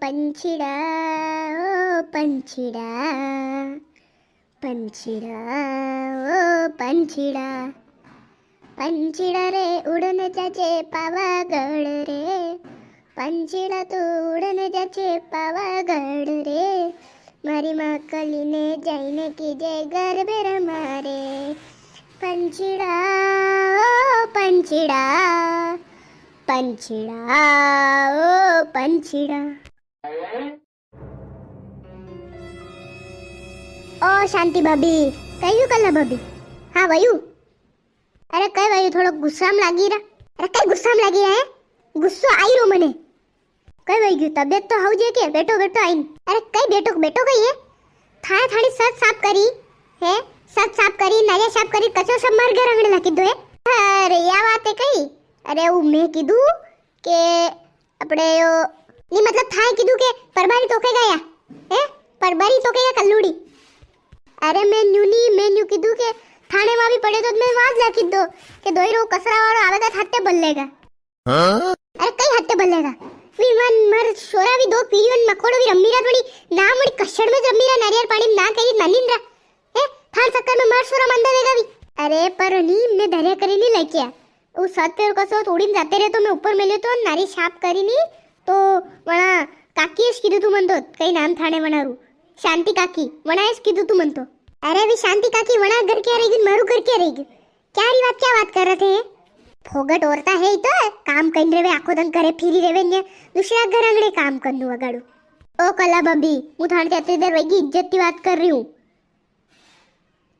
पंछीड़ा पंछीड़ा ओ पंछीड़ा पंछीड़ा रे उड़ने जाचे पावागढ़ रे पंछीड़ा તું ઉડને જાચે પાવાગઢ રે મારી મકલીને જઈને કીજે ગરબે રમારે पंछीड़ा ओ पंछीड़ा पंछीड़ा ओ पंछीड़ा ओ शांति भाभी कયું કલા ભાભી હા વયું અરે કઈ વયું થોડો ગુસ્સામાં લાગી રહ્યા અરે કઈ ગુસ્સામાં લાગી રહ્યા હે ગુસ્સો આવી રહ્યો મને કઈ વઈ ગયું તબિયત તો હાવ જે કે બેઠો બેઠો આઈન અરે કઈ બેઠો બેઠો કઈ હે થાળે થાળી સત સાફ કરી હે સત સાફ કરી નાળિયા સાફ કરી કચો સબ માર ઘર આંગણે નાખી દો હે અરે આ વાત એ કઈ અરે હું મેં કીધું કે આપણે ની મતલબ થાય કીધું કે પરબારી તોકે ગયા હે પરબારી તોકે ગયા કલ્લુડી અરે મેં ન્યુ કીધું કે થાણે માં भी પડે તો મેં વાજ લાખી દો કે દોઈરો કસરા વાળો આવે તો હાથે બલ્લેગા અરે કઈ હાથે બલ્લેગા વિમાન મર છોરા भी दो पीरियड मकोड़ो भी रमीरा थोड़ी ना मड़ी कशड़ में रमीरा नारियल पानी ना करी नलिंद्रा ए थान चक्कर में मार छोरा मंदा देगा भी अरे पर नी मैं धैर्य करी नहीं लेके वो सात पेड़ कसो तोड़ीने जाते रहे तो मैं ऊपर मिले तो नारी साफ करी नहीं तो वणा काकी एस कीधु तू मन तो कई नाम थाने वणारू शांति काकी वणा एस कीधु तू मन तो अरे भी शांति काकी वणा घर क्या रहेगी मारू घर क्या रहेगी क्या बात कर रहे थे फोगट औरता है तो काम कहीं रेवे आखो दन करे फिरी रेवे ने दूसरा घर आंगणे काम करनु वगाड़ू ओ कला बबी मु थाने तेरी देर वेगी इज्जत की बात कर रही हूं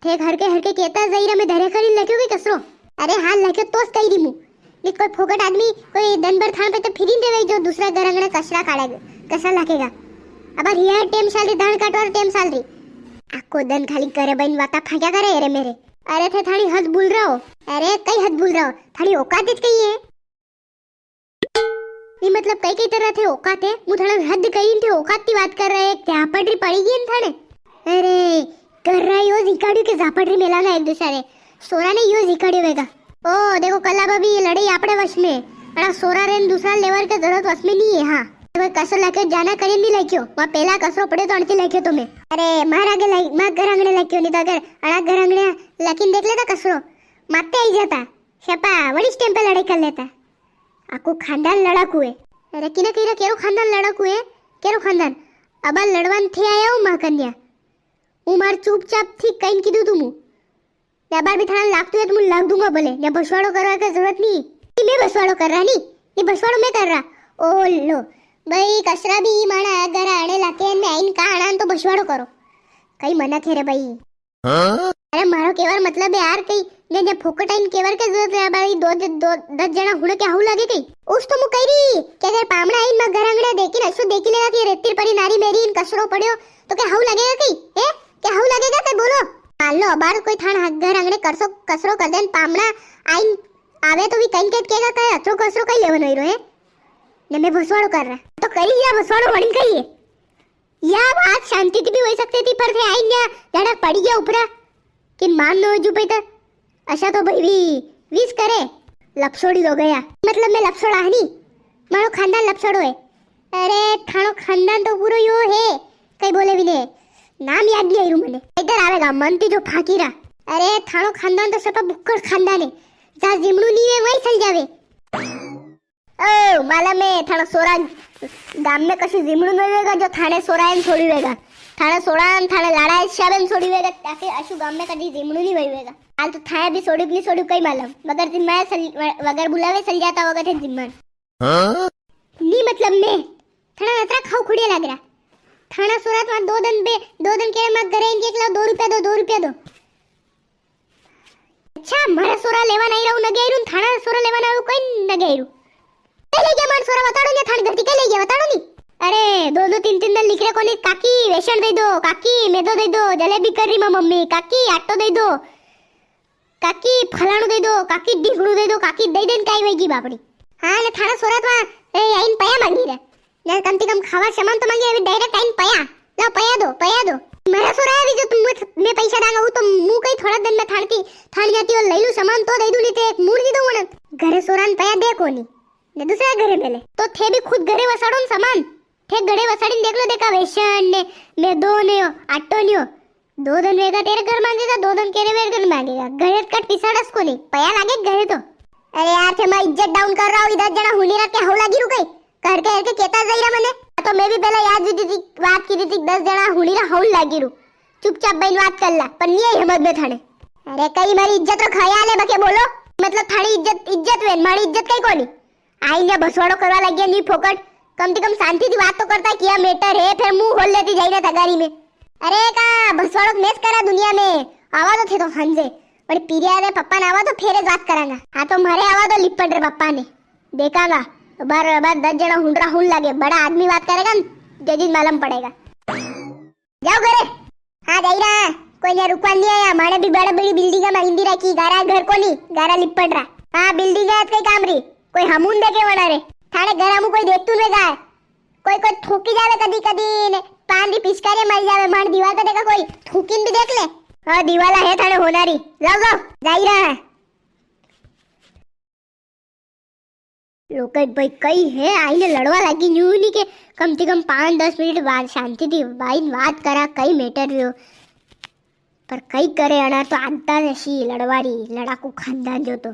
थे घर के कहता जईरा में धरे करी लख्यो के कसरो अरे हाल लख्यो तोस कई री मु ने कोई फोगट आदमी कोई दिन भर थान पे तो फिरी देवे जो दूसरा घर आंगणे कचरा काढ़ेगा कसा लाखेगा अब रिया टेम साल री धान काटवा टेम साल री आखो दिन खाली करे बइन वाता फांक्या करे अरे मेरे अरे थे थानी हद भूल रहा हो अरे कई हद भूल रहा हो थानी औकात ज कई है ये मतलब कई तरह थे औकात है मु थाने हद कई थे औकात की बात कर रहे हैं झापड़ी पड़ी गई थाने अरे कर रहा यो जिकाड्यू के झापड़ी मेलाना एक दूसरे सोरा ने यो जिकाड्यू वेगा ओ देखो कला भाभी ये लड़ाई आपड़े वश में अड़ा सोरा रे दूसरा लेवर के जरूरत वश में नहीं है हां कोई कसर लाके जाना करे नहीं लख्यो वहां पहला कसरो पड़े तो अणती लख्यो तुम्हें अरे मार आगे मार घर आंगणे लख्यो नहीं तो अगर अड़ा घर आंगणे लखीन देख लेता कसरो माते आई जाता शपा वड़ी स्टेम पे लड़ाई कर लेता आको खानदान लड़ाकू है अरे किने कईरा केरो खानदान लड़ाकू है केरो खानदान अबा लड़वान थे आया हूं मां कन्या हूं मार चुपचाप थी कईन कीधु तुमु या बार भी थाना लागतू है तो मैं लाग दूंगा भले या बसवाड़ो करवा की जरूरत नहीं मैं बसवाड़ो कर रहा नहीं ये बसवाड़ो मैं कर रहा ओ लो भाई कसरा भी माणा घर आने लाके ने आइन का आणान तो बसवाड़ो करो कई मना थे रे भाई अरे मारो केवर मतलब है यार कई ने फोकट आइन केवर के जरूरत है भाई दो 10 जना हुणे के हाउ लागे कई उस तो मु कईरी के अगर पामणा आइन मा घर आंगणे देखी नसु देखी लेगा कि रेती पड़ी नारी मेरी इन कसरो पड़्यो तो के हाउ लगेगा कई ए के हाउ लगेगा के बोलो मान लो बार कोई थान घर आंगणे करसो कसरो कर देन पामणा आइन आवे तो भी कहीं के केगा कई अथरो कसरो कई लेवनो हीरो है ने मैं भसवाड़ो कर रहा तो करी या भसवाड़ो वणी कही है या बात शांति की भी हो सकती थी पर थे आई ना जड़ा पड़ी गया ऊपरा कि मान नो जो पे अशा तो भाई वीस करे लपसोड़ी हो गया मतलब मैं लपसोड़ा नहीं मारो खानदान लपसोड़ो है अरे थानो खानदान तो पूरो यो है कई बोले भी ने नाम याद नहीं आयु मने इधर आवेगा मनती जो फाकीरा अरे थानो खानदान तो सपा बुक्कड़ खानदान है जा जिमणू नी है वही चल जावे ओ माला में थाना सोरा गाम में कशी जिमणू न वेगा जो थाने सोरायन छोड़ी वेगा थाने सोरान थाने लाड़ा शाबन छोड़ी वेगा ताकि अशु गाम में कदी जिमणू नहीं वेगा हाल तो थाया भी छोड़ी कई मालूम मगर दिन मैं वगर बुलावे चल जाता वगर थे जिम्मन नी मतलब ने थाना अतरा खाऊ खुड़िया लग रहा थाना सोरात वहां 2 दिन के मत घरे इनके एकला 2 रुपया दो अच्छा मारा सोरा लेवा नहीं रहू न गयरू थाना सोरा लेवा ना कोई न गयरू ले गया मान सोरा बताड़ो ने थान घर के ले गया बताड़ो नी अरे 2 3 दिन लिख रे कोनी काकी वेषण दे दो काकी मेदो दे दो जलेबी कर रही मां मम्मी काकी आटो दे दो काकी फलाणो दे दो काकी ढीगड़ू दे दो काकी दे देन काई वेगी बापड़ी हां ने थाना सोरात मा ए आइन पया मांगी रे ने कम से कम खावा सामान तो मांगी अभी डायरेक्ट आइन पया ला पया दो मेरा सोरा है जो तुम मैं पैसा डांगा हूं तो मु कई थोड़ा दिन में थान जाती और ले लू सामान तो दे दू नहीं ते एक मूड दी दो मन घरे सोरान पया दे कोनी ने दूसरा घरे मेले तो थे भी खुद घरे वसाड़ो सामान ठे गड़े वसाड़ी देख लो देखा वेशन ने मैं दो ने आटो ने दो दिन वेगा तेरे घर मांगेगा दो दिन तेरे मेरे घर मांगेगा घरे कट पिसाड़स को नहीं पया लागे घरे तो अरे यार थे मैं इज्जत डाउन कर रहा हूं इधर जना हुनी रात के हौला गिरू गई कर के केता जईरा मने तो मैं भी पहला याद दी थी बात की थी 10 जना हुनी रा हौल लागिरू चुपचाप बहन बात कर ला पर नहीं हिम्मत में थाने अरे कई मारी इज्जत रो ख्याल है बके बोलो मतलब थारी इज्जत वेन मारी इज्जत कई कोनी आई ने बसवाड़ो करवा लगी नहीं फोकट कम से कम शांति थी बात तो करता किया मैटर है फिर मुंह खोल लेती जाई ना तगारी में अरे का बसवाड़ो मेस करा दुनिया में आवा तो थे तो हंजे पर पीरिया रे पप्पा ने आवा तो फेरे बात करांगा हां तो मारे आवा तो लिपट रे पप्पा ने देखागा बार 10 जना हुंडरा हुन लागे बड़ा आदमी बात करेगा जजिज मालूम पड़ेगा जाओ घरे हां जाई रहा कोई ने रुकवा नहीं आया माने भी बड़ा बड़ी बिल्डिंग में इंदिरा की गारा घर को नहीं गारा लिपट रहा हां बिल्डिंग है कई काम री कोई हमून देखे वना रे थाने घर हमू कोई देखतू ने गाय कोई ठोकी जावे कदी कदी ने पान री पिचकारी मारी जावे मार दीवार पे देखा कोई ठोकीन भी देख ले हां दीवाला है थाने होनारी जाओ जाई रहा है लोग भाई कई है आईने लड़वा लगी न्यू नहीं के कम से कम 5-10 मिनट बाद शांति थी भाई बात करा कई मैटर रहो पर कई करे अना तो आता नशी लड़वारी लड़ाकू खानदान जो तो